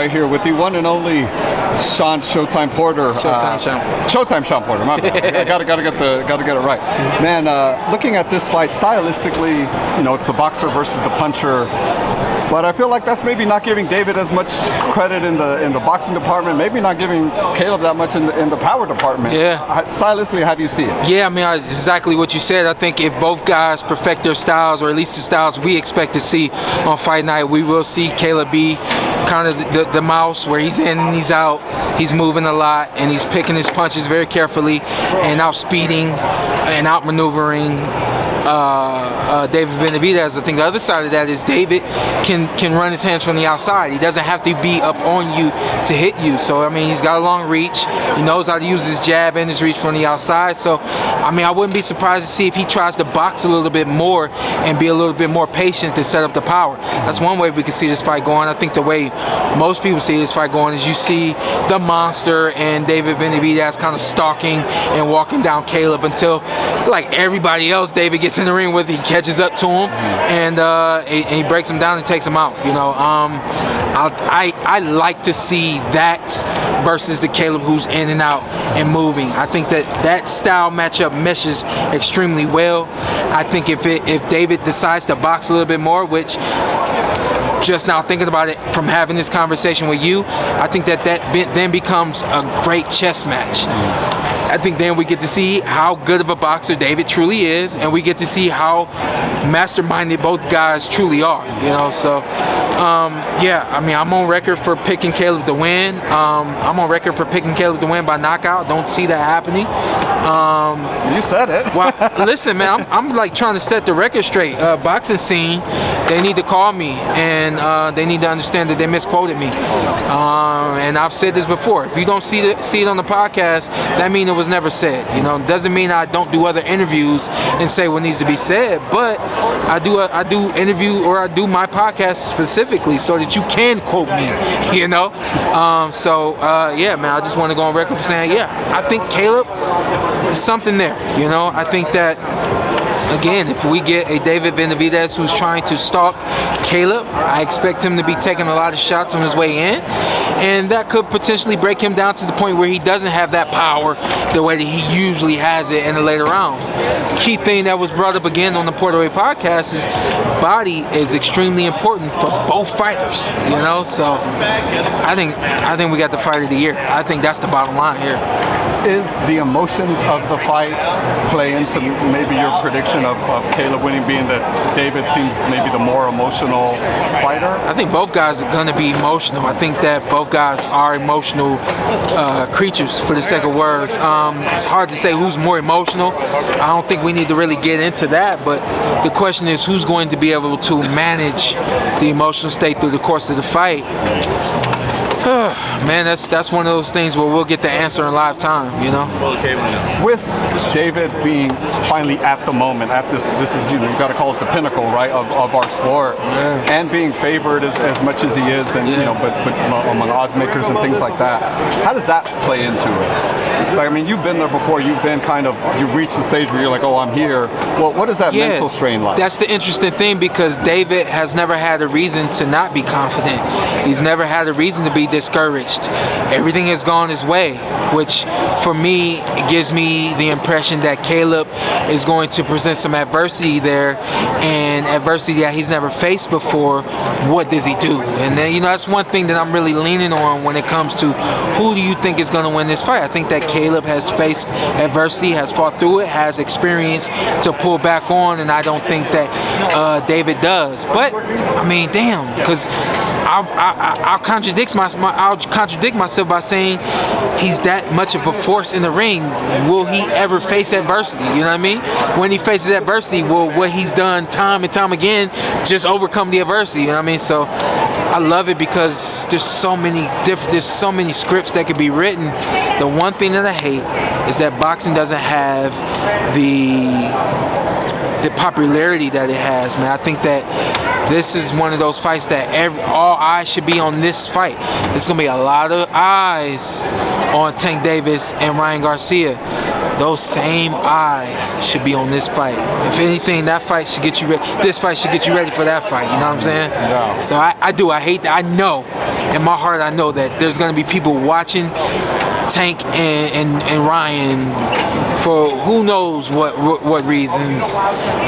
right here with the one and only Shawn Showtime Porter. Showtime Shawn Porter. My bad. I gotta get it right, man. Looking at this fight stylistically, it's the boxer versus the puncher. But I feel like that's maybe not giving David as much credit in the boxing department. Maybe not giving Caleb that much in the power department. Yeah. Stylistically, how do you see it? Yeah, I mean, exactly what you said. I think if both guys perfect their styles, or at least the styles we expect to see on fight night, we will see Caleb be kind of the mouse, where he's in and he's out. He's moving a lot and he's picking his punches very carefully and outspeeding and outmaneuvering David Benavidez. I think the other side of that is David can run his hands from the outside. He doesn't have to be up on you to hit you. So, I mean, he's got a long reach. He knows how to use his jab and his reach from the outside. So, I mean, I wouldn't be surprised to see if he tries to box a little bit more and be a little bit more patient to set up the power. That's one way we can see this fight going. I think the way most people see this fight going is you see the monster and David Benavidez kind of stalking and walking down Caleb until, like everybody else David gets in the ring with, he catches up to him and he breaks him down and takes him out. I like to see that versus the Caleb who's in and out and moving. I think that style matchup meshes extremely well. I think if David decides to box a little bit more, which just now thinking about it from having this conversation with you, I think that then becomes a great chess match. I think then we get to see how good of a boxer David truly is, and we get to see how masterminded both guys truly are. Yeah, I mean, I'm on record for picking Caleb to win. I'm on record for picking Caleb to win by knockout. Don't see that happening. You said it. Well, listen, man, I'm like trying to set the record straight. Boxing scene, they need to call me, and they need to understand that they misquoted me. And I've said this before. If you don't see it on the podcast, that means it was never said. It doesn't mean I don't do other interviews and say what needs to be said, but I do interview, or I do my podcast specifically so that you can quote me. Yeah, man, I just want to go on record for saying, yeah, I think Caleb, something there. I think that, again, if we get a David Benavidez who's trying to stalk Caleb, I expect him to be taking a lot of shots on his way in, and that could potentially break him down to the point where he doesn't have that power the way that he usually has it in the later rounds. Key thing that was brought up again on the Porter Way podcast is body is extremely important for both fighters. So I think we got the fight of the year. I think that's the bottom line here. Is the emotions of the fight play into maybe your prediction of Caleb winning, being that David seems maybe the more emotional fighter? I think both guys are going to be emotional. I think that both guys are emotional creatures, for the sake of words. It's hard to say who's more emotional. I don't think we need to really get into that, but the question is who's going to be able to manage the emotional state through the course of the fight. Man, that's one of those things where we'll get the answer in live time, With David being finally at the moment, at this is, you've got to call it the pinnacle, right, of our sport, and being favored as much as he is, and but among odds makers and things like that. How does that play into it? Like, I mean, you've been there before. You've reached the stage where you're like, oh, I'm here. Well, what is that mental strain like? That's the interesting thing, because David has never had a reason to not be confident. He's never had a reason to be discouraged. Everything has gone his way, which for me gives me the impression that Caleb is going to present some adversity there, and adversity that he's never faced before. What does he do? And then, that's one thing that I'm really leaning on when it comes to who do you think is going to win this fight. I think that Caleb has faced adversity, has fought through it, has experience to pull back on, and I don't think that David does. But I mean, damn, because I'll contradict myself by saying he's that much of a force in the ring. Will he ever face adversity? You know what I mean? When he faces adversity, will what he's done time and time again just overcome the adversity? You know what I mean? So I love it because there's so many scripts that could be written. The one thing that I hate is that boxing doesn't have the the popularity that it has, man. I think that this is one of those fights that all eyes should be on this fight. There's gonna be a lot of eyes on Tank Davis and Ryan Garcia. Those same eyes should be on this fight. If anything, that fight should get you ready. This fight should get you ready for that fight. You know what I'm saying? Yeah. So I hate that. I know, in my heart, I know that there's gonna be people watching Tank and Ryan for who knows what reasons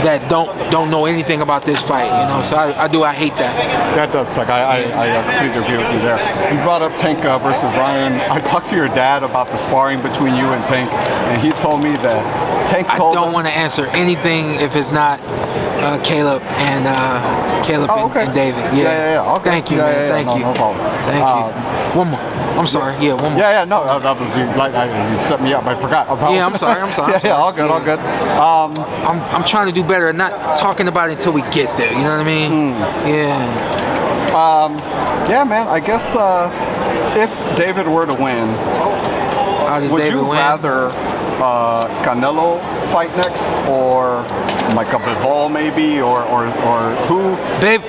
that don't know anything about this fight. You know, so I hate that. That does suck. I completely agree with you there. You brought up Tank versus Ryan. I talked to your dad about the sparring between you and Tank, and he told me that Tank told I don't want to answer anything if it's not Caleb and and David. Yeah. Okay. Thank you, man. Thank you. No problem. Thank you. One more. I'm sorry. Yeah, one more. Yeah. No, that was you set me up. I forgot about. Yeah, I'm sorry. Yeah, all good. I'm trying to do better and not talking about it until we get there. You know what I mean? Yeah. Yeah, man. I guess if David were to win, would David you win? rather Canelo fight next, or like a Bivol maybe, or who? Babe,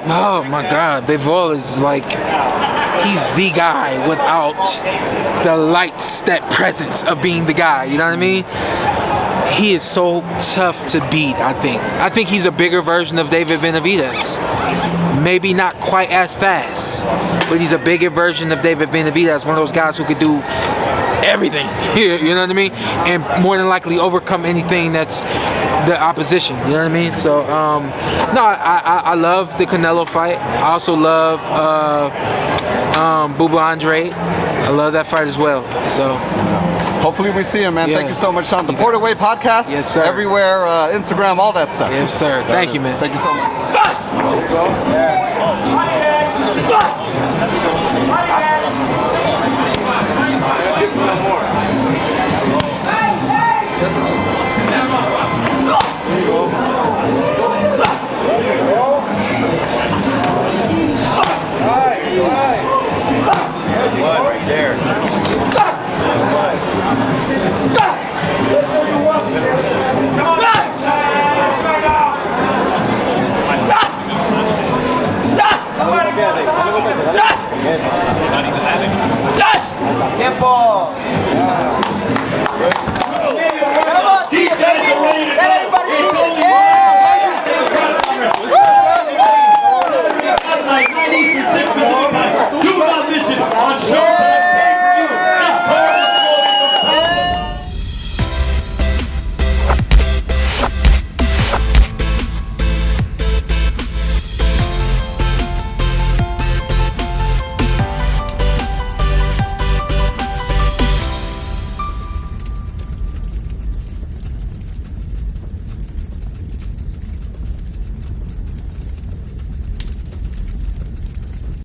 oh my God, Bivol is like, he's the guy without the lights, that presence of being the guy. You know what I mean? He is so tough to beat. I think he's a bigger version of David Benavidez. Maybe not quite as fast, but he's a bigger version of David Benavidez. One of those guys who could do everything. You know what I mean? And more than likely overcome anything that's the opposition. You know what I mean? So no, I love the Canelo fight. I also love Bubba Andre. I love that fight as well. So hopefully we see him, man. Yeah. Thank you so much, Shawn. The Porter Way podcast. Yes, sir. Everywhere, Instagram, all that stuff. Yes, sir. Thank you, man. Thank you so much. More.